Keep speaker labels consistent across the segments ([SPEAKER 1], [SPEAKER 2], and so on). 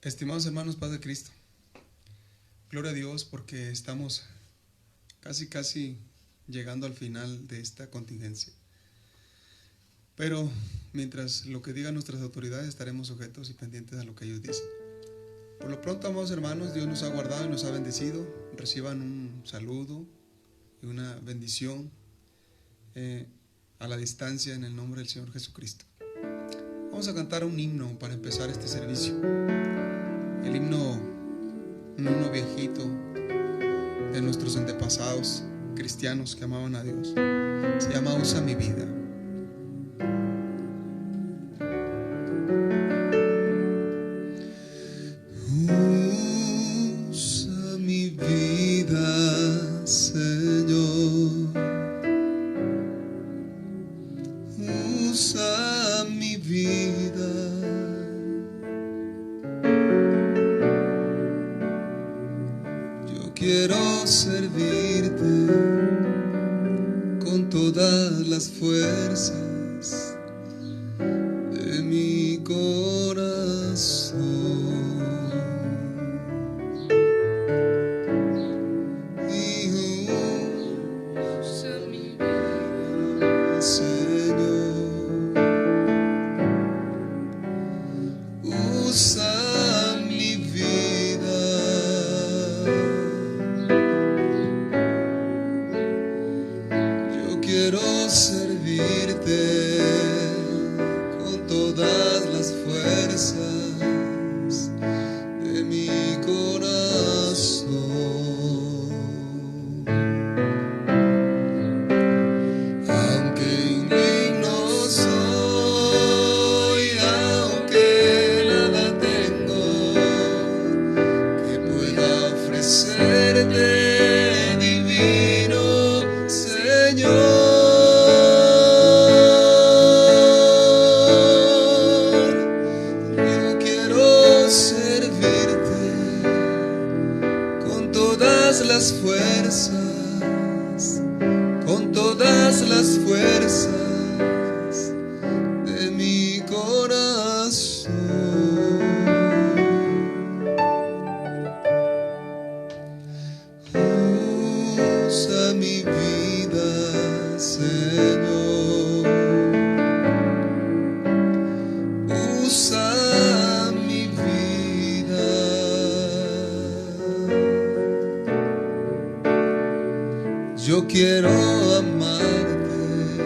[SPEAKER 1] Estimados hermanos, paz de Cristo, gloria a Dios porque estamos casi llegando al final de esta contingencia. Pero mientras lo que digan nuestras autoridades, estaremos sujetos y pendientes a lo que ellos dicen. Por lo pronto, amados hermanos, Dios nos ha guardado y nos ha bendecido. Reciban un saludo y una bendición a la distancia en el nombre del Señor Jesucristo. Vamos a cantar un himno para empezar este servicio. El himno, un himno viejito de nuestros antepasados cristianos que amaban a Dios. Se llama Usa mi vida. Usa mi vida, Señor. Usa mi vida. Yo quiero servirte con todas las fuerzas de mi corazón. Y usa mi vida, Señor. Usa mi vida. Yo quiero servirte con todas las fuerzas de mi corazón. Aunque indigno soy, aunque nada tengo que pueda ofrecerte, divino Señor. Yo quiero servirte con todas las fuerzas, con todas las fuerzas de mi corazón. Usa mi vida, Señor. Usa mi vida. Yo quiero amarte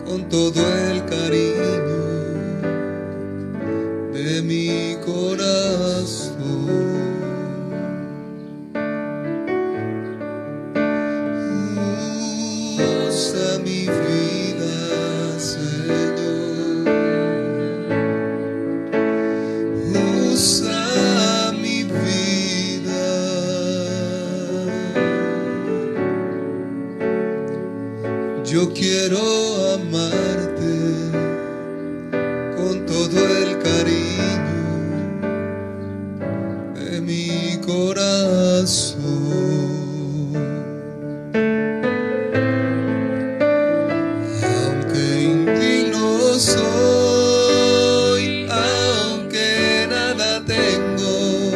[SPEAKER 1] con todo el cariño de mi corazón. Usa mi vida, Señor. Usa mi vida. Yo quiero amarte con todo el cariño de mi corazón. Aunque indigno soy, aunque nada tengo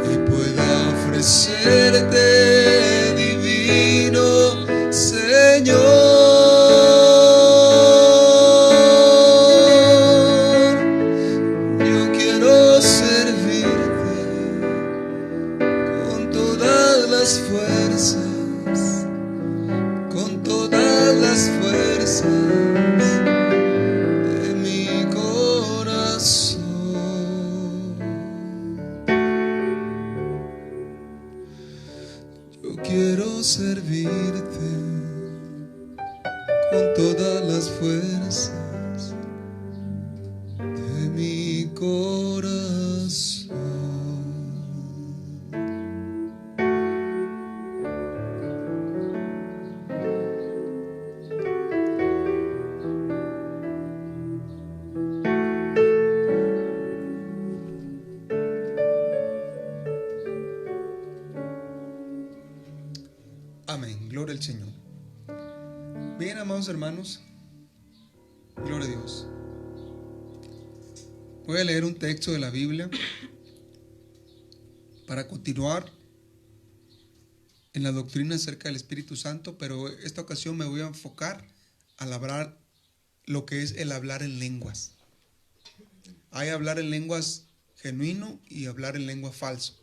[SPEAKER 1] que pueda ofrecerte, divino Señor. Yo quiero servirte con todas las fuerzas, con todas las fuerzas de mi corazón. Yo quiero servirte con todas las fuerzas de mi corazón. Amén, gloria al Señor. Bien, amados hermanos, gloria a Dios. Voy a leer un texto de la Biblia para continuar en la doctrina acerca del Espíritu Santo, pero esta ocasión me voy a enfocar al hablar lo que es el hablar en lenguas. Hay hablar en lenguas genuino y hablar en lengua falso.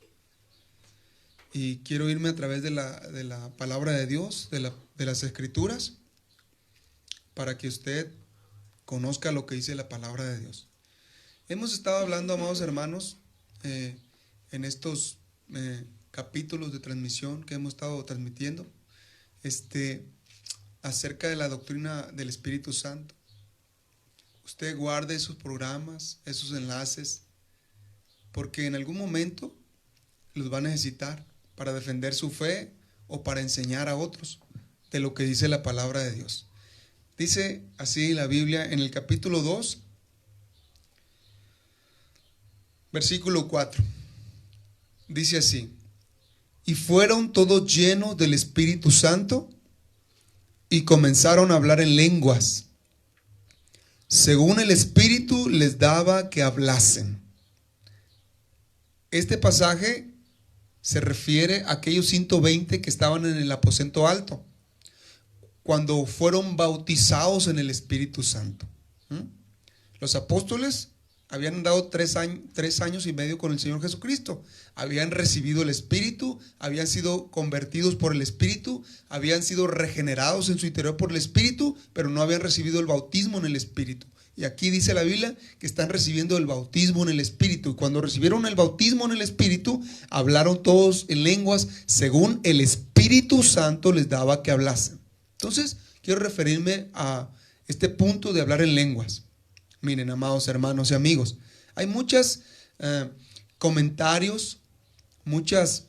[SPEAKER 1] Y quiero irme a través de la palabra de Dios, de las Escrituras, para que usted conozca lo que dice la palabra de Dios. Hemos estado hablando, amados hermanos, en estos capítulos de transmisión que hemos estado transmitiendo, acerca de la doctrina del Espíritu Santo. Usted guarde esos programas, esos enlaces, porque en algún momento los va a necesitar para defender su fe o para enseñar a otros de lo que dice la palabra de Dios. Dice así la Biblia en el capítulo 2, versículo 4. Dice así: y fueron todos llenos del Espíritu Santo y comenzaron a hablar en lenguas, según el Espíritu les daba que hablasen. Este pasaje se refiere a aquellos 120 que estaban en el aposento alto, cuando fueron bautizados en el Espíritu Santo. Los apóstoles habían dado 3 años y medio con el Señor Jesucristo. Habían recibido el Espíritu, habían sido convertidos por el Espíritu, habían sido regenerados en su interior por el Espíritu, pero no habían recibido el bautismo en el Espíritu. Y aquí dice la Biblia que están recibiendo el bautismo en el Espíritu. Y cuando recibieron el bautismo en el Espíritu, hablaron todos en lenguas según el Espíritu Santo les daba que hablasen. Entonces, quiero referirme a este punto de hablar en lenguas. Miren, amados hermanos y amigos, hay muchos comentarios, muchas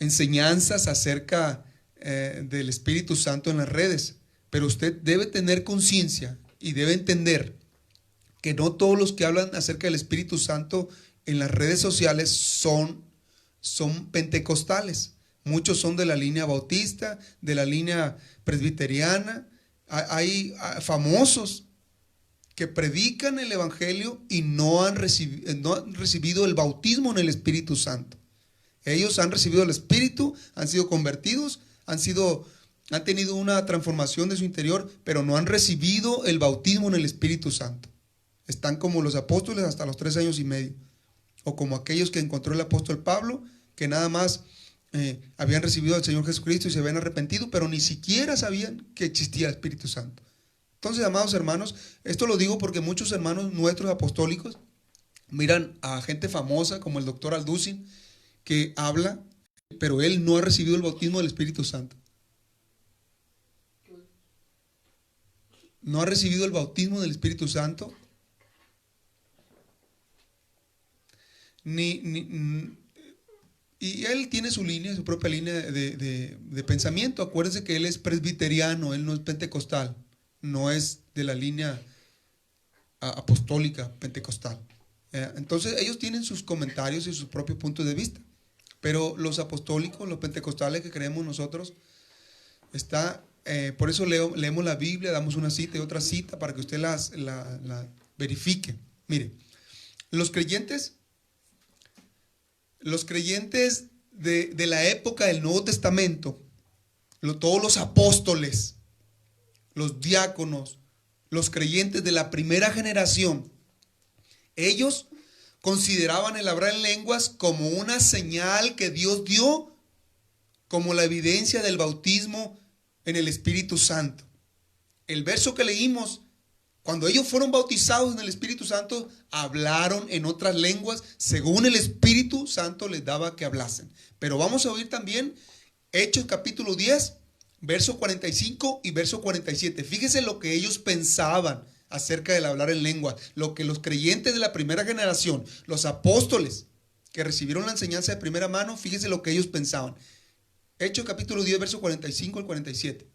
[SPEAKER 1] enseñanzas acerca del Espíritu Santo en las redes, pero usted debe tener conciencia y debe entender que no todos los que hablan acerca del Espíritu Santo en las redes sociales son pentecostales. Muchos son de la línea bautista, de la línea presbiteriana. Hay famosos que predican el Evangelio y no han recibido el bautismo en el Espíritu Santo. Ellos han recibido el Espíritu, han sido convertidos, han tenido una transformación de su interior, pero no han recibido el bautismo en el Espíritu Santo. Están como los apóstoles hasta los 3 años y medio, o como aquellos que encontró el apóstol Pablo, que nada más habían recibido al Señor Jesucristo y se habían arrepentido, pero ni siquiera sabían que existía el Espíritu Santo. Entonces, amados hermanos, esto lo digo porque muchos hermanos nuestros apostólicos miran a gente famosa como el doctor Alducin, que habla, pero él no ha recibido el bautismo del Espíritu Santo. No ha recibido el bautismo del Espíritu Santo. Y él tiene su línea, su propia línea de pensamiento. Acuérdense que él es presbiteriano, él no es pentecostal, no es de la línea apostólica pentecostal. Entonces ellos tienen sus comentarios y sus propios puntos de vista. Pero los apostólicos, los pentecostales que creemos nosotros, por eso leemos la Biblia, damos una cita y otra cita para que usted la verifique. Mire, los creyentes de la época del Nuevo Testamento, todos los apóstoles, los diáconos, los creyentes de la primera generación, ellos consideraban el hablar en lenguas como una señal que Dios dio, como la evidencia del bautismo en el Espíritu Santo. El verso que leímos, cuando ellos fueron bautizados en el Espíritu Santo, hablaron en otras lenguas según el Espíritu Santo les daba que hablasen. Pero vamos a oír también Hechos capítulo 10, verso 45 y verso 47. Fíjese lo que ellos pensaban acerca del hablar en lenguas, lo que los creyentes de la primera generación, los apóstoles que recibieron la enseñanza de primera mano, fíjese lo que ellos pensaban. Hechos capítulo 10, verso 45 al 47.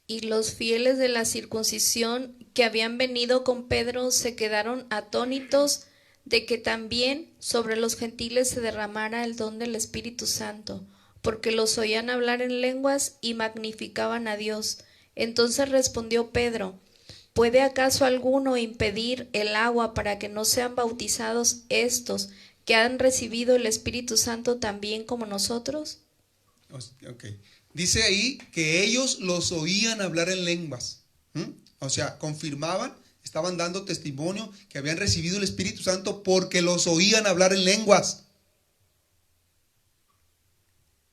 [SPEAKER 2] Y los fieles de la circuncisión que habían venido con Pedro se quedaron atónitos de que también sobre los gentiles se derramara el don del Espíritu Santo, porque los oían hablar en lenguas y magnificaban a Dios. Entonces respondió Pedro: ¿puede acaso alguno impedir el agua para que no sean bautizados estos que han recibido el Espíritu Santo también como nosotros?
[SPEAKER 1] Okay. Dice ahí que ellos los oían hablar en lenguas. O sea, confirmaban, estaban dando testimonio que habían recibido el Espíritu Santo porque los oían hablar en lenguas.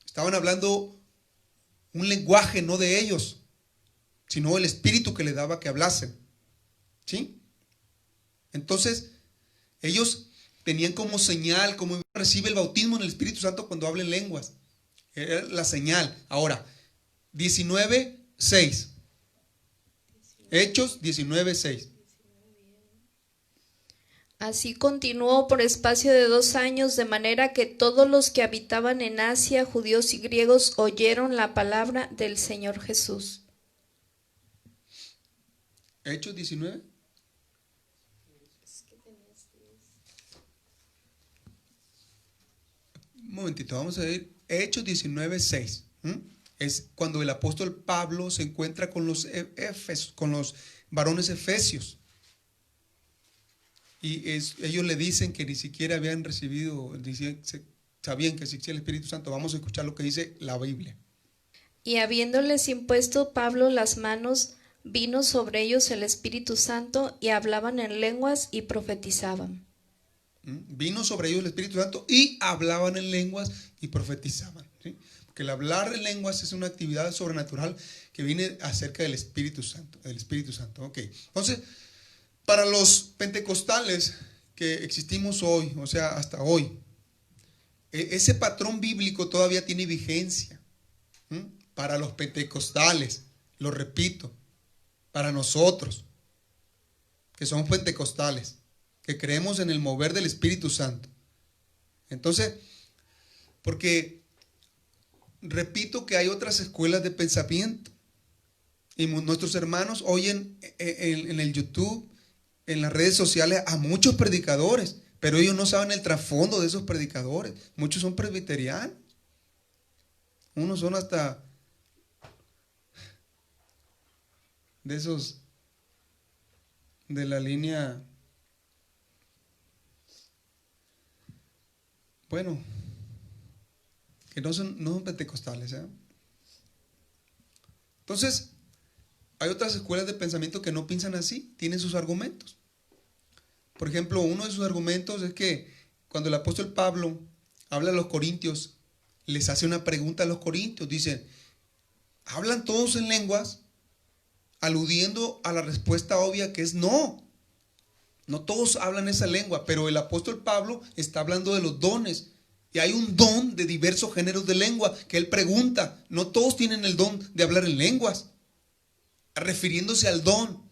[SPEAKER 1] Estaban hablando un lenguaje no de ellos, sino el Espíritu que les daba que hablasen. ¿Sí? Entonces, ellos tenían como señal, como recibe el bautismo en el Espíritu Santo cuando habla en lenguas. Era la señal. Ahora, 19:6. Hechos 19:6.
[SPEAKER 2] Así continuó por espacio de 2 años, de manera que todos los que habitaban en Asia, judíos y griegos, oyeron la palabra del Señor Jesús.
[SPEAKER 1] Hechos 19. Un momentito, vamos a ir. Hechos 19:6. Es cuando el apóstol Pablo se encuentra con los varones efesios. Y ellos le dicen que ni siquiera habían recibido, sabían que existía el Espíritu Santo. Vamos a escuchar lo que dice la Biblia.
[SPEAKER 2] Y habiéndoles impuesto Pablo las manos, vino sobre ellos el Espíritu Santo y hablaban en lenguas y profetizaban.
[SPEAKER 1] Vino sobre ellos el Espíritu Santo y hablaban en lenguas y profetizaban. ¿Sí? Porque el hablar en lenguas es una actividad sobrenatural que viene acerca del Espíritu Santo. Del Espíritu Santo. Okay. Entonces, para los pentecostales que existimos hoy, o sea, hasta hoy, ese patrón bíblico todavía tiene vigencia. Para los pentecostales, lo repito, para nosotros, que somos pentecostales, que creemos en el mover del Espíritu Santo. Entonces, porque repito que hay otras escuelas de pensamiento, y nuestros hermanos oyen en el YouTube, en las redes sociales, a muchos predicadores, pero ellos no saben el trasfondo de esos predicadores. Muchos son presbiterianos, unos son hasta de esos de la línea, bueno, que no son pentecostales, ¿eh? Entonces, hay otras escuelas de pensamiento que no piensan así, tienen sus argumentos. Por ejemplo, uno de sus argumentos es que cuando el apóstol Pablo habla a los corintios, les hace una pregunta a los corintios, dicen, ¿hablan todos en lenguas? Aludiendo a la respuesta obvia que es no. No todos hablan esa lengua, pero el apóstol Pablo está hablando de los dones. Y hay un don de diversos géneros de lengua que él pregunta. No todos tienen el don de hablar en lenguas. Refiriéndose al don,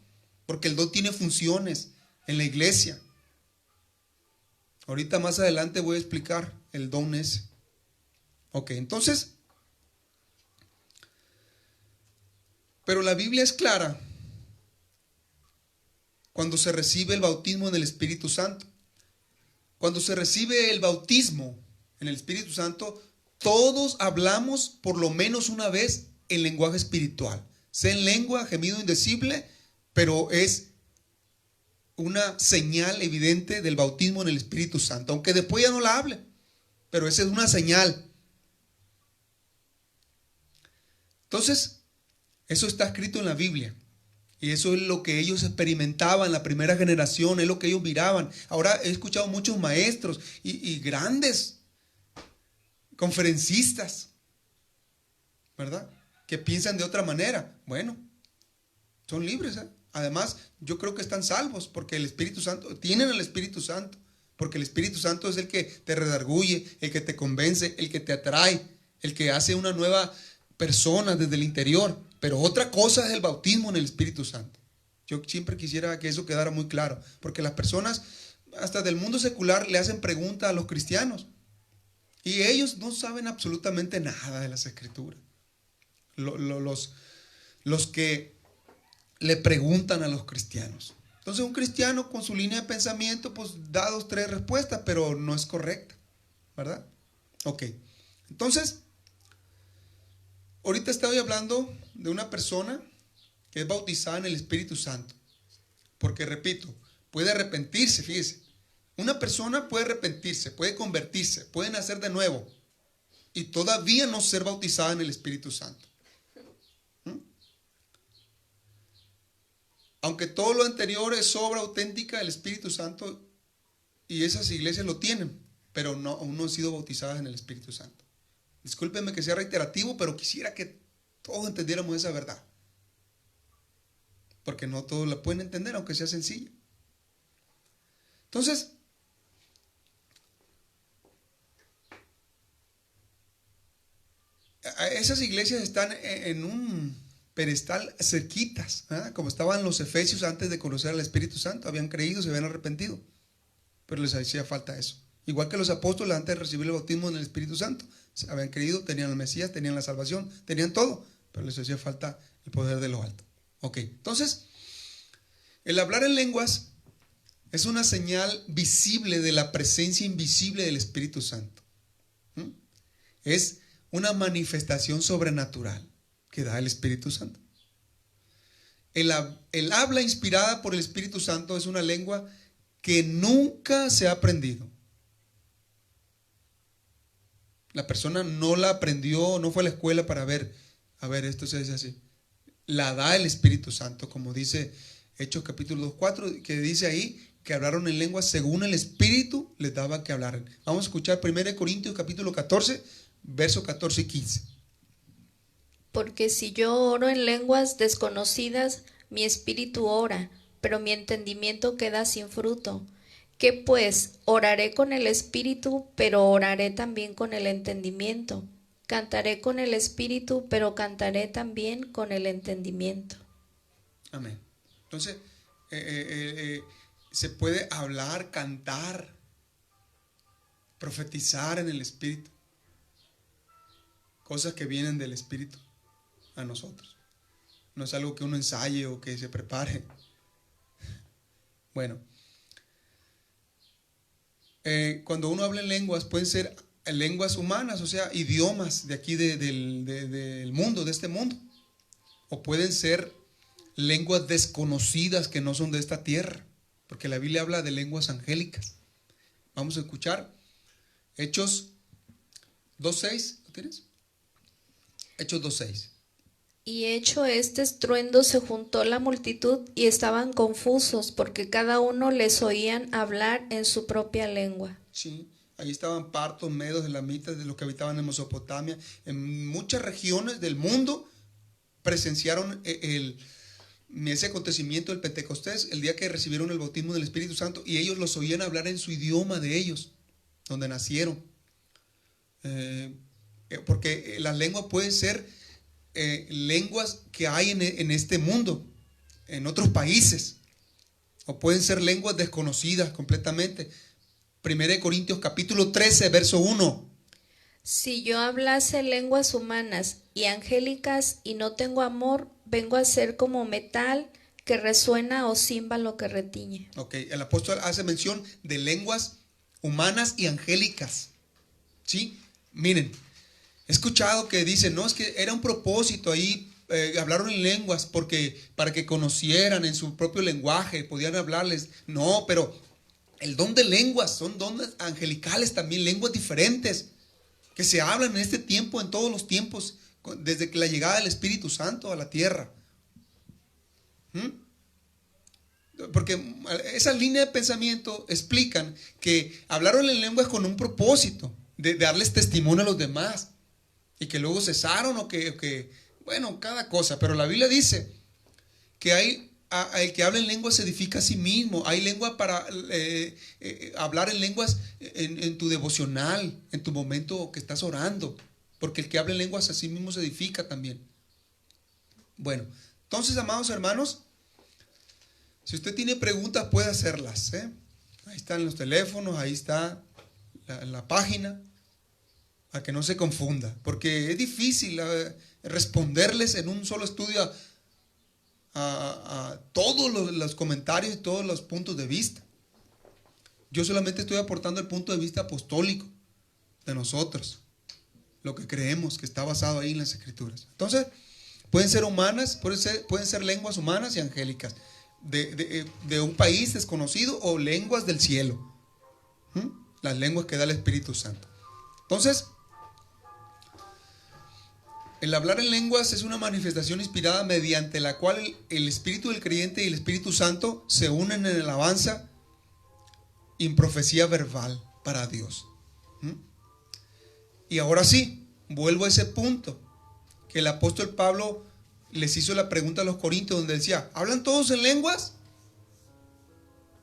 [SPEAKER 1] porque el don tiene funciones en la iglesia. Ahorita más adelante voy a explicar el don ese. Ok, entonces, pero la Biblia es clara cuando se recibe el bautismo en el Espíritu Santo. Cuando se recibe el bautismo en el Espíritu Santo, todos hablamos por lo menos una vez en lenguaje espiritual. Sea en lengua, gemido indecible, pero es una señal evidente del bautismo en el Espíritu Santo, aunque después ya no la hable, pero esa es una señal. Entonces, eso está escrito en la Biblia. Y eso es lo que ellos experimentaban, la primera generación, es lo que ellos miraban. Ahora he escuchado muchos maestros y grandes conferencistas, ¿verdad?, que piensan de otra manera. Bueno, son libres, ¿eh? Además, yo creo que están salvos porque el Espíritu Santo, tienen el Espíritu Santo, porque el Espíritu Santo es el que te redarguye, el que te convence, el que te atrae, el que hace una nueva persona desde el interior. Pero otra cosa es el bautismo en el Espíritu Santo. Yo siempre quisiera que eso quedara muy claro, porque las personas, hasta del mundo secular, le hacen preguntas a los cristianos y ellos no saben absolutamente nada de las Escrituras. Los que le preguntan a los cristianos. Entonces un cristiano con su línea de pensamiento pues da 2, 3 respuestas, pero no es correcta, ¿verdad? Ok, entonces ahorita estoy hablando de una persona que es bautizada en el Espíritu Santo. Porque repito, puede arrepentirse, fíjese. Una persona puede arrepentirse, puede convertirse, puede nacer de nuevo y todavía no ser bautizada en el Espíritu Santo. Aunque todo lo anterior es obra auténtica del Espíritu Santo y esas iglesias lo tienen, pero no, aún no han sido bautizadas en el Espíritu Santo. Discúlpenme que sea reiterativo, pero quisiera que todos entendiéramos esa verdad. Porque no todos la pueden entender, aunque sea sencilla. Entonces, esas iglesias están en un pedestal cerquitas, ¿eh? Como estaban los efesios antes de conocer al Espíritu Santo. Habían creído, se habían arrepentido, pero les hacía falta eso. Igual que los apóstoles antes de recibir el bautismo en el Espíritu Santo, habían creído, tenían al Mesías, tenían la salvación, tenían todo, pero les hacía falta el poder de lo alto. Ok, entonces, el hablar en lenguas es una señal visible de la presencia invisible del Espíritu Santo. Es una manifestación sobrenatural que da el Espíritu Santo. El habla inspirada por el Espíritu Santo es una lengua que nunca se ha aprendido. La persona no la aprendió, no fue a la escuela para ver, a ver, esto se dice así. La da el Espíritu Santo, como dice Hechos capítulo 2:4, que dice ahí que hablaron en lenguas según el Espíritu les daba que hablaran. Vamos a escuchar 1 Corintios capítulo 14, versos 14 y 15.
[SPEAKER 2] Porque si yo oro en lenguas desconocidas, mi espíritu ora, pero mi entendimiento queda sin fruto. ¿Qué pues? Oraré con el espíritu, pero oraré también con el entendimiento. Cantaré con el espíritu, pero cantaré también con el entendimiento.
[SPEAKER 1] Amén. Entonces, se puede hablar, cantar, profetizar en el espíritu. Cosas que vienen del espíritu a nosotros. No es algo que uno ensaye o que se prepare. Bueno, cuando uno habla en lenguas, pueden ser lenguas humanas, o sea, idiomas de aquí del mundo, de este mundo. O pueden ser lenguas desconocidas que no son de esta tierra, porque la Biblia habla de lenguas angélicas. Vamos a escuchar Hechos 2:6. ¿Lo tienes? Hechos 2:6.
[SPEAKER 2] Y hecho este estruendo se juntó la multitud y estaban confusos porque cada uno les oían hablar en su propia lengua.
[SPEAKER 1] Sí, ahí estaban partos, medos, elamitas, de los que habitaban en Mesopotamia. En muchas regiones del mundo presenciaron ese acontecimiento del Pentecostés, el día que recibieron el bautismo del Espíritu Santo, y ellos los oían hablar en su idioma de ellos, donde nacieron. Porque las lenguas pueden ser lenguas que hay en este mundo, en otros países, o pueden ser lenguas desconocidas completamente. 1 Corintios capítulo 13, verso 1.
[SPEAKER 2] Si yo hablase lenguas humanas y angélicas y no tengo amor, vengo a ser como metal que resuena o címbalo que retiñe.
[SPEAKER 1] Ok, el apóstol hace mención de lenguas humanas y angélicas. ¿Sí? Miren, he escuchado que dicen, no, es que era un propósito ahí, hablaron en lenguas para que conocieran en su propio lenguaje, podían hablarles. No, pero el don de lenguas son dones angelicales también, lenguas diferentes que se hablan en este tiempo, en todos los tiempos, desde que la llegada del Espíritu Santo a la tierra. Porque esa línea de pensamiento explican que hablaron en lenguas con un propósito de darles testimonio a los demás, y que luego cesaron bueno, cada cosa. Pero la Biblia dice que el que habla en lenguas se edifica a sí mismo. Hay lengua para hablar en lenguas en tu devocional, en tu momento que estás orando, porque el que habla en lenguas a sí mismo se edifica también. Bueno, entonces, amados hermanos, si usted tiene preguntas puede hacerlas, ¿eh? Ahí están los teléfonos, ahí está la página, a que no se confunda, porque es difícil responderles en un solo estudio a todos los comentarios y todos los puntos de vista. Yo solamente estoy aportando el punto de vista apostólico de nosotros, lo que creemos que está basado ahí en las Escrituras. Entonces, pueden ser humanas, pueden ser lenguas humanas y angélicas. de un país desconocido o lenguas del cielo. Las lenguas que da el Espíritu Santo. Entonces, el hablar en lenguas es una manifestación inspirada mediante la cual el espíritu del creyente y el Espíritu Santo se unen en alabanza y en profecía verbal para Dios. Y ahora sí, vuelvo a ese punto que el apóstol Pablo les hizo la pregunta a los corintios, donde decía: ¿hablan todos en lenguas?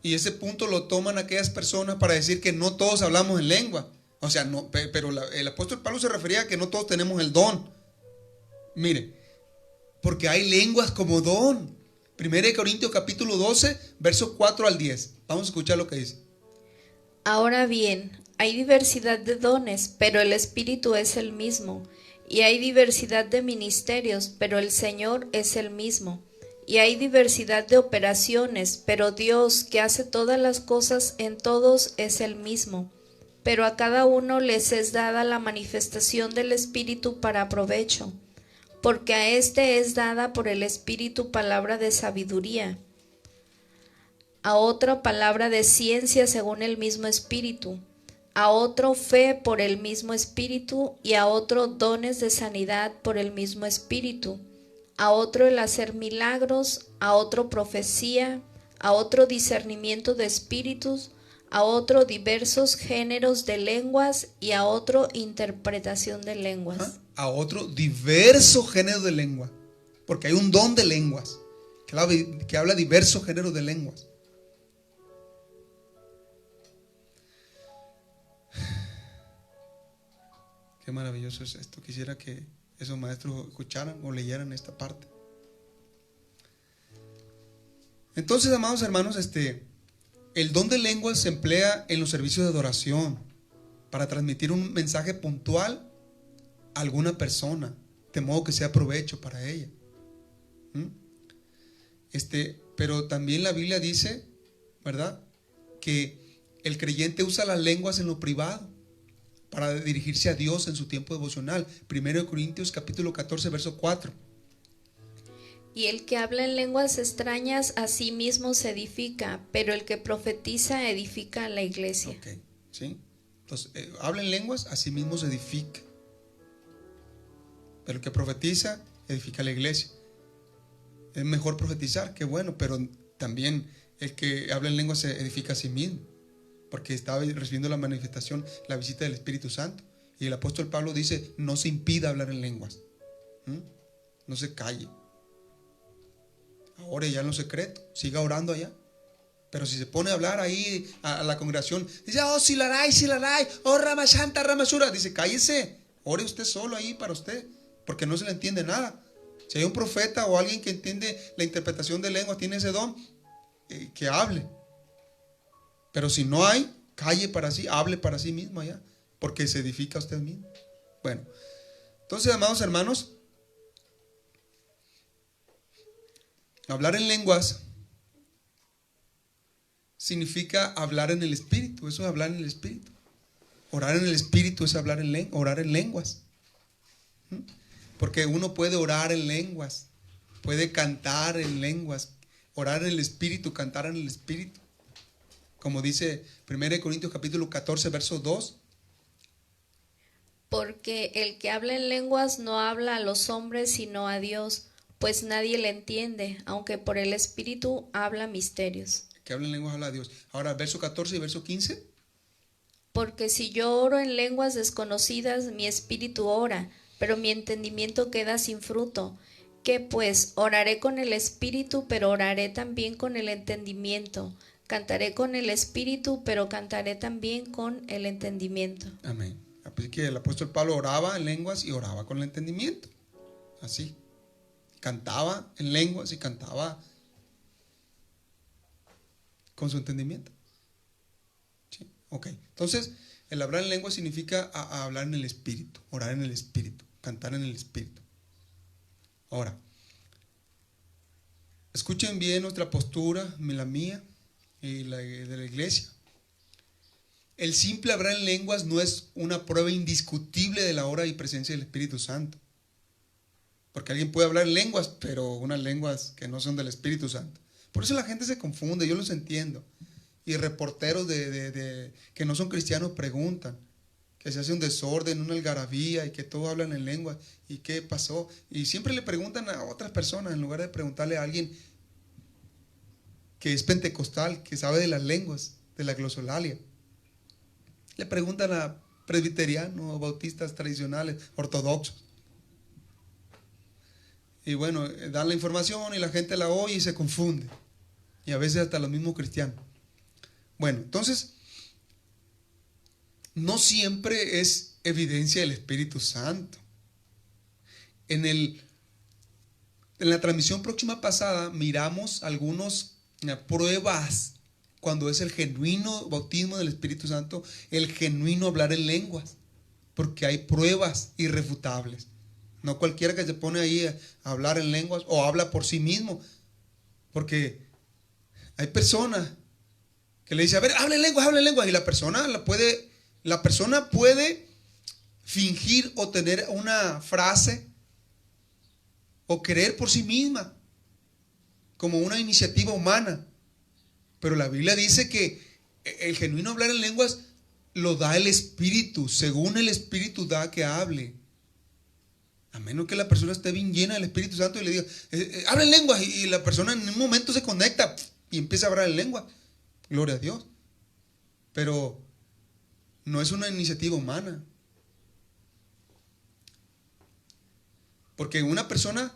[SPEAKER 1] Y ese punto lo toman aquellas personas para decir que no todos hablamos en lengua. O sea, no, pero el apóstol Pablo se refería a que no todos tenemos el don. Mire, porque hay lenguas como don. 1 Corintios capítulo 12, versos 4 al 10. Vamos a escuchar lo que dice.
[SPEAKER 2] Ahora bien, hay diversidad de dones, pero el Espíritu es el mismo. Y hay diversidad de ministerios, pero el Señor es el mismo. Y hay diversidad de operaciones, pero Dios, que hace todas las cosas en todos, es el mismo. Pero a cada uno les es dada la manifestación del Espíritu para provecho. Porque a éste es dada por el Espíritu palabra de sabiduría, a otro palabra de ciencia según el mismo Espíritu, a otro fe por el mismo Espíritu, y a otro dones de sanidad por el mismo Espíritu, a otro el hacer milagros, a otro profecía, a otro discernimiento de espíritus, a otro diversos géneros de lenguas, y a otro interpretación de lenguas.
[SPEAKER 1] A otro diversos géneros de lengua, porque hay un don de lenguas que habla diversos géneros de lenguas. Qué maravilloso es esto. Quisiera que esos maestros escucharan o leyeran esta parte. Entonces, amados hermanos, el don de lenguas se emplea en los servicios de adoración para transmitir un mensaje puntual a alguna persona, de modo que sea provecho para ella. Pero también la Biblia dice, ¿verdad?, que el creyente usa las lenguas en lo privado para dirigirse a Dios en su tiempo devocional. 1 Corintios capítulo 14, verso 4.
[SPEAKER 2] Y el que habla en lenguas extrañas a sí mismo se edifica, pero el que profetiza edifica a la iglesia.
[SPEAKER 1] Okay, ¿sí? Entonces, habla en lenguas, a sí mismo se edifica. Pero el que profetiza edifica a la iglesia. Es mejor profetizar, qué bueno, pero también el que habla en lenguas se edifica a sí mismo, porque estaba recibiendo la manifestación, la visita del Espíritu Santo. Y el apóstol Pablo dice: no se impida hablar en lenguas. No se calle. Ore ya en lo secreto, siga orando allá. Pero si se pone a hablar ahí a la congregación, dice: oh, silaray, oh, ramashanta, ramasura. Dice: cállese, ore usted solo ahí para usted, porque no se le entiende nada. Si hay un profeta o alguien que entiende la interpretación de lenguas, tiene ese don, que hable. Pero si no hay, calle para sí, hable para sí mismo allá, porque se edifica usted mismo. Bueno, entonces, amados hermanos, hablar en lenguas significa hablar en el Espíritu. Eso es hablar en el Espíritu. Orar en el Espíritu es hablar orar en lenguas. Porque uno puede orar en lenguas, puede cantar en lenguas, orar en el Espíritu, cantar en el Espíritu. Como dice 1 Corintios capítulo 14, verso 2.
[SPEAKER 2] Porque el que habla en lenguas no habla a los hombres sino a Dios, pues nadie le entiende, aunque por el Espíritu habla misterios.
[SPEAKER 1] El que habla en lenguas habla a Dios. Ahora, verso 14 y verso 15.
[SPEAKER 2] Porque si yo oro en lenguas desconocidas, mi espíritu ora, pero mi entendimiento queda sin fruto. ¿Qué pues? Oraré con el espíritu, pero oraré también con el entendimiento. Cantaré con el espíritu, pero cantaré también con el entendimiento.
[SPEAKER 1] Amén. Así que el apóstol Pablo oraba en lenguas y oraba con el entendimiento. Así. Cantaba en lenguas y cantaba con su entendimiento. ¿Sí? Ok. Entonces, el hablar en lenguas significa hablar en el Espíritu, orar en el Espíritu, cantar en el Espíritu. Ahora, escuchen bien nuestra postura, la mía y la de la iglesia. El simple hablar en lenguas no es una prueba indiscutible de la obra y presencia del Espíritu Santo. Porque alguien puede hablar en lenguas, pero unas lenguas que no son del Espíritu Santo. Por eso la gente se confunde, yo los entiendo. Y reporteros que no son cristianos preguntan, que se hace un desorden, una algarabía y que todos hablan en lengua. ¿Y qué pasó? Y siempre le preguntan a otras personas en lugar de preguntarle a alguien que es pentecostal, que sabe de las lenguas, de la glosolalia. Le preguntan a presbiterianos, bautistas tradicionales, ortodoxos. Y bueno, dan la información y la gente la oye y se confunde. Y a veces hasta los mismos cristianos. Bueno, entonces, no siempre es evidencia del Espíritu Santo. En la transmisión próxima pasada miramos algunas pruebas cuando es el genuino bautismo del Espíritu Santo, el genuino hablar en lenguas, porque hay pruebas irrefutables. No cualquiera que se pone ahí a hablar en lenguas o habla por sí mismo, porque hay personas que le dicen, a ver, habla en lenguas, y la persona puede fingir o tener una frase o creer por sí misma como una iniciativa humana, pero la Biblia dice que el genuino hablar en lenguas lo da el Espíritu, según el Espíritu da que hable. A menos que la persona esté bien llena del Espíritu Santo y le diga, habla en lenguas, y la persona en un momento se conecta y empieza a hablar en lenguas. Gloria a Dios. Pero no es una iniciativa humana. Porque una persona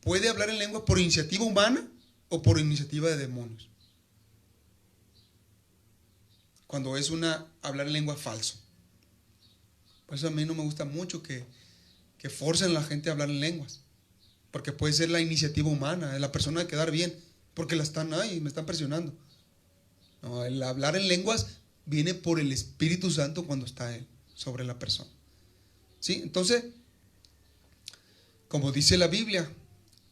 [SPEAKER 1] puede hablar en lenguas por iniciativa humana o por iniciativa de demonios. Cuando es hablar en lengua falso. Por eso a mí no me gusta mucho que forcen a la gente a hablar en lenguas. Porque puede ser la iniciativa humana, de la persona de quedar bien, porque la están ahí, me están presionando. No, el hablar en lenguas viene por el Espíritu Santo cuando está Él sobre la persona. ¿Sí? Entonces, como dice la Biblia,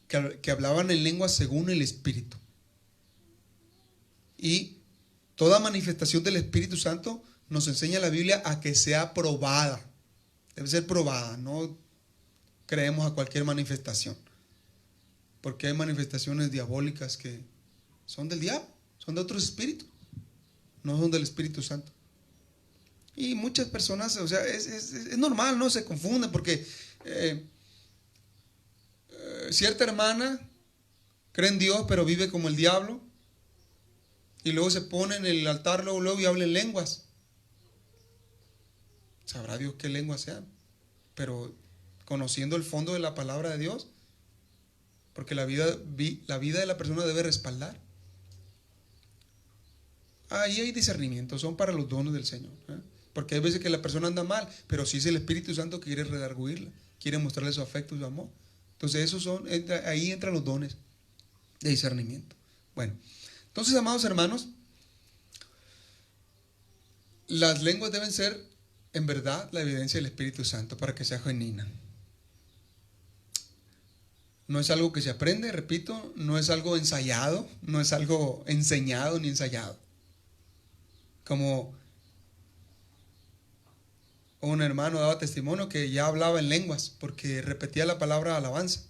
[SPEAKER 1] que hablaban en lenguas según el Espíritu. Y toda manifestación del Espíritu Santo nos enseña la Biblia a que sea probada. Debe ser probada, no creemos a cualquier manifestación. Porque hay manifestaciones diabólicas que son del diablo, son de otros espíritus, no son del Espíritu Santo. Y muchas personas, o sea, es normal, ¿no? Se confunden porque cierta hermana cree en Dios, pero vive como el diablo. Y luego se pone en el altar, luego y habla en lenguas. Sabrá Dios qué lenguas sean. Pero conociendo el fondo de la palabra de Dios, porque la vida de la persona debe respaldar. Ahí hay discernimiento, son para los dones del Señor. Porque hay veces que la persona anda mal, pero sí es el Espíritu Santo que quiere redarguirla, quiere mostrarle su afecto y su amor. Entonces ahí entran los dones de discernimiento. Bueno, entonces, amados hermanos, las lenguas deben ser en verdad la evidencia del Espíritu Santo para que sea genuina. No es algo que se aprende, repito, no es algo ensayado, no es algo enseñado ni ensayado. Como un hermano daba testimonio que ya hablaba en lenguas porque repetía la palabra alabanza.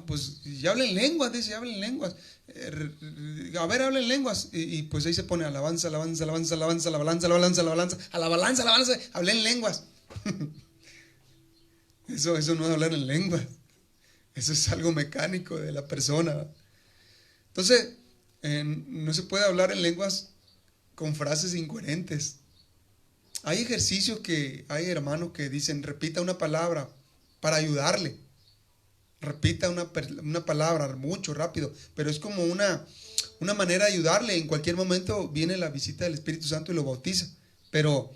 [SPEAKER 1] Pues ya habla en lenguas, dice, habla en lenguas. A ver, habla en lenguas. Y pues ahí se pone alabanza, alabanza, alabanza, alabanza, alabanza, alabanza, alabanza, alabanza, alabanza, hablé en lenguas. Eso no es hablar en lenguas. Eso es algo mecánico de la persona. Entonces, no se puede hablar en lenguas con frases incoherentes. Hay ejercicios hay hermanos que dicen, repita una palabra para ayudarle. Repita una palabra mucho, rápido, pero es como una manera de ayudarle. En cualquier momento viene la visita del Espíritu Santo y lo bautiza, pero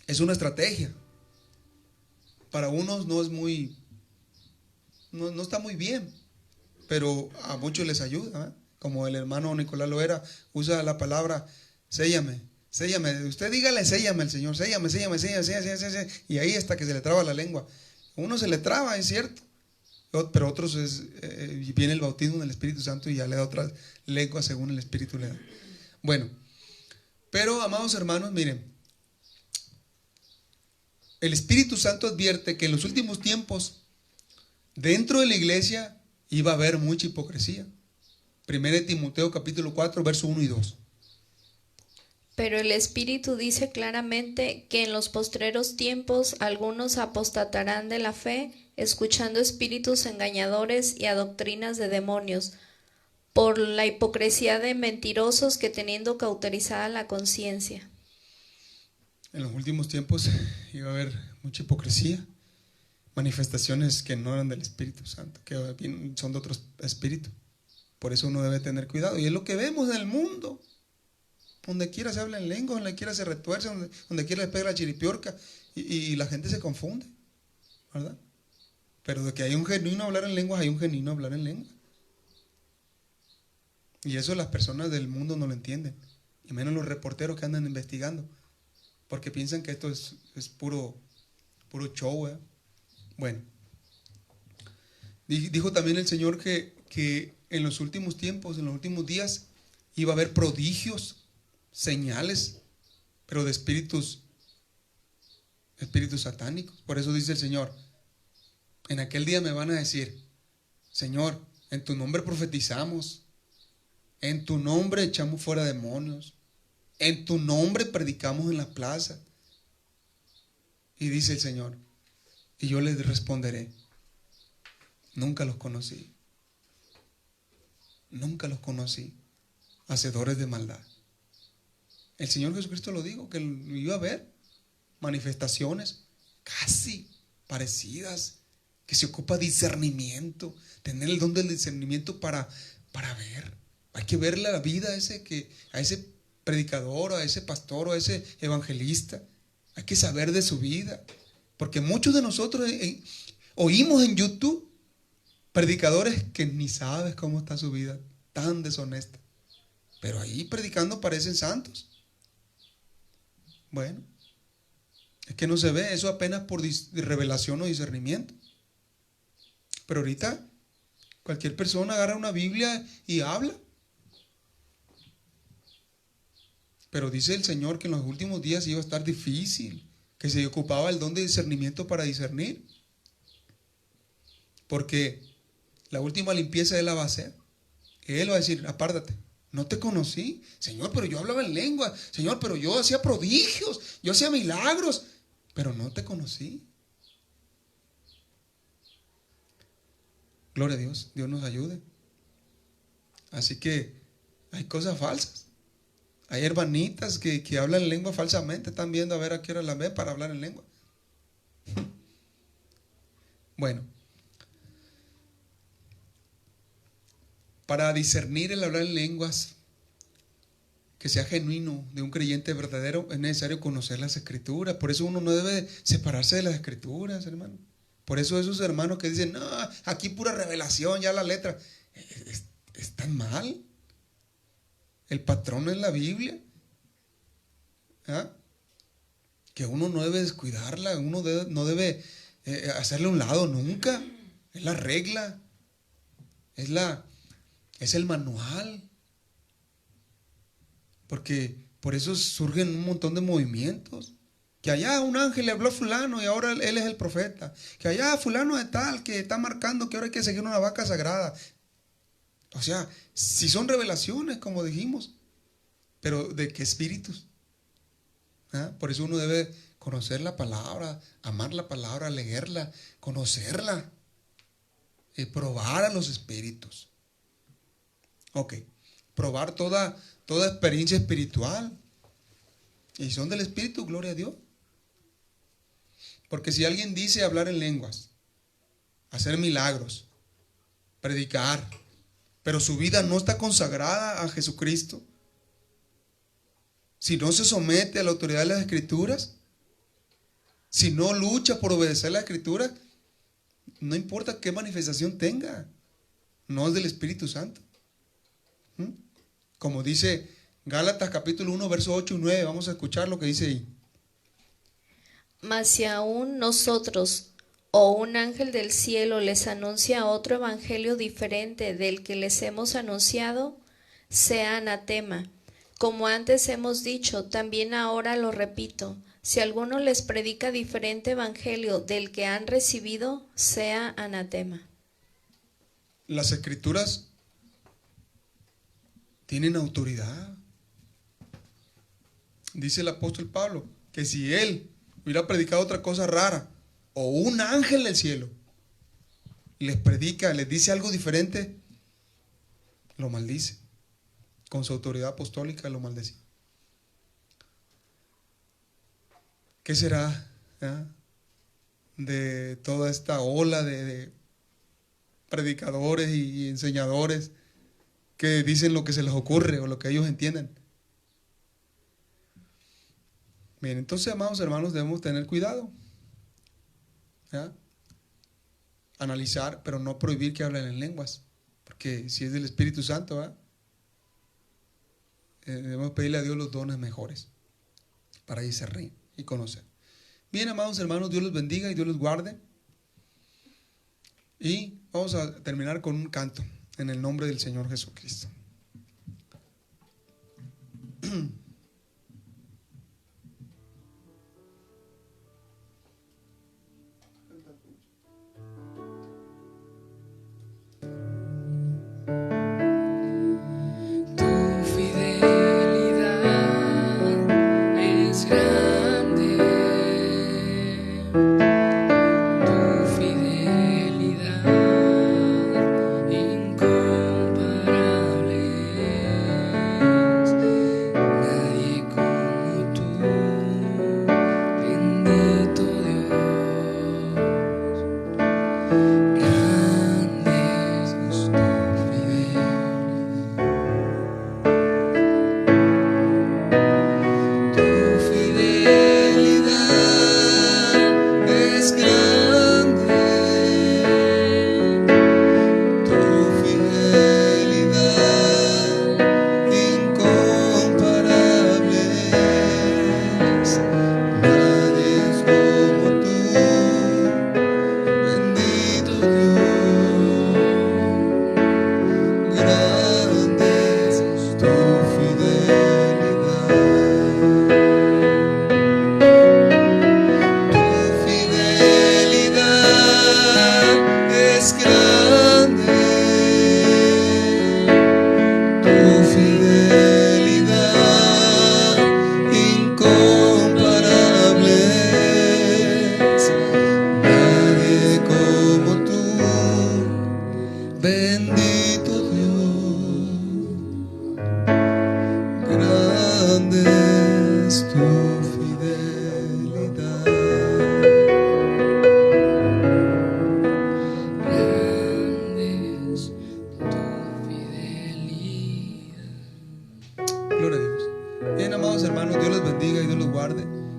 [SPEAKER 1] es una estrategia. Para unos no está muy bien, pero a muchos les ayuda, como el hermano Nicolás Loera usa la palabra séllame, séllame, usted dígale séllame al Señor, séllame, y ahí hasta que se le traba la lengua. Uno se le traba, es cierto, pero otros viene el bautismo del Espíritu Santo y ya le da otras lenguas según el Espíritu le da. Bueno, pero amados hermanos, miren, el Espíritu Santo advierte que en los últimos tiempos, dentro de la iglesia iba a haber mucha hipocresía. 1 Timoteo capítulo 4, verso 1 y 2.
[SPEAKER 2] Pero el Espíritu dice claramente que en los postreros tiempos algunos apostatarán de la fe, escuchando espíritus engañadores y a doctrinas de demonios, por la hipocresía de mentirosos que teniendo cauterizada la conciencia.
[SPEAKER 1] En los últimos tiempos iba a haber mucha hipocresía, manifestaciones que no eran del Espíritu Santo, que son de otros espíritus. Por eso uno debe tener cuidado. Y es lo que vemos en el mundo. Donde quiera se habla en lengua, donde quiera se retuerce, donde quiera le pega la chiripiorca y la gente se confunde, ¿verdad? Pero de que hay un genuino hablar en lenguas, hay un genuino hablar en lengua. Y eso las personas del mundo no lo entienden, y menos los reporteros que andan investigando, porque piensan que esto es puro show, ¿eh? Bueno, dijo también el Señor que en los últimos tiempos, en los últimos días, iba a haber prodigios, señales, pero de espíritus satánicos. Por eso dice el Señor, en aquel día me van a decir, Señor, en tu nombre profetizamos, en tu nombre echamos fuera demonios, en tu nombre predicamos en la plaza. Y dice el Señor, y yo les responderé, nunca los conocí, hacedores de maldad. El Señor Jesucristo lo dijo, que iba a haber manifestaciones casi parecidas, que se ocupa discernimiento, tener el don del discernimiento para ver. Hay que ver la vida a ese predicador, a ese pastor o a ese evangelista. Hay que saber de su vida, porque muchos de nosotros oímos en YouTube predicadores que ni sabes cómo está su vida, tan deshonesta, pero ahí predicando parecen santos. Bueno, es que no se ve eso apenas por revelación o discernimiento. Pero ahorita cualquier persona agarra una Biblia y habla. Pero dice el Señor que en los últimos días iba a estar difícil, que se ocupaba el don de discernimiento para discernir. Porque la última limpieza Él la va a hacer. Él va a decir, apártate, no te conocí. Señor, pero yo hablaba en lengua. Señor, pero yo hacía prodigios, yo hacía milagros, pero no te conocí. Gloria a Dios, Dios nos ayude. Así que hay cosas falsas. Hay hermanitas que hablan en lengua falsamente, están viendo a ver a qué hora la ven para hablar en lengua. Bueno, para discernir el hablar en lenguas que sea genuino de un creyente verdadero, es necesario conocer las Escrituras. Por eso uno no debe separarse de las Escrituras, hermano. Por eso esos hermanos que dicen, no, aquí pura revelación, ya la letra, están mal. El patrón es la Biblia. ¿Ah? Que uno no debe descuidarla, uno no debe hacerle a un lado nunca. Es la regla, es el manual. Porque por eso surgen un montón de movimientos. Que allá un ángel le habló a fulano y ahora él es el profeta. Que allá fulano de tal que está marcando que ahora hay que seguir una vaca sagrada. O sea, si son revelaciones, como dijimos, pero ¿de qué espíritus? ¿Ah? Por eso uno debe conocer la palabra, amar la palabra, leerla, conocerla y probar a los espíritus. Ok, probar toda experiencia espiritual. Y son del Espíritu, gloria a Dios. Porque si alguien dice hablar en lenguas, hacer milagros, predicar, pero su vida no está consagrada a Jesucristo, si no se somete a la autoridad de las Escrituras, si no lucha por obedecer la Escritura, no importa qué manifestación tenga, no es del Espíritu Santo. Como dice Gálatas capítulo 1, versos 8 y 9, vamos a escuchar lo que dice ahí.
[SPEAKER 2] Mas si aún nosotros o un ángel del cielo les anuncia otro evangelio diferente del que les hemos anunciado, sea anatema. Como antes hemos dicho, también ahora lo repito, si alguno les predica diferente evangelio del que han recibido, sea anatema.
[SPEAKER 1] las escrituras tienen autoridad. Dice el apóstol Pablo que si él hubiera predicado otra cosa rara, o un ángel del cielo les predica, les dice algo diferente, lo maldice. Con su autoridad apostólica lo maldecía. ¿Qué será de toda esta ola de predicadores y enseñadores que dicen lo que se les ocurre o lo que ellos entienden? Bien, entonces, amados hermanos, debemos tener cuidado. Analizar, pero no prohibir que hablen en lenguas, porque si es del Espíritu Santo, debemos pedirle a Dios los dones mejores para discernir y conocer. Bien, amados hermanos, Dios los bendiga y Dios los guarde. Y vamos a terminar con un canto en el nombre del Señor Jesucristo.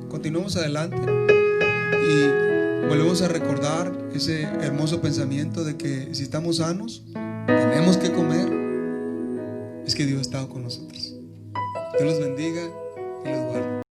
[SPEAKER 1] Continuemos adelante y volvemos a recordar ese hermoso pensamiento de que si estamos sanos, tenemos que comer, es que Dios ha estado con nosotros. Dios los bendiga y los guarde.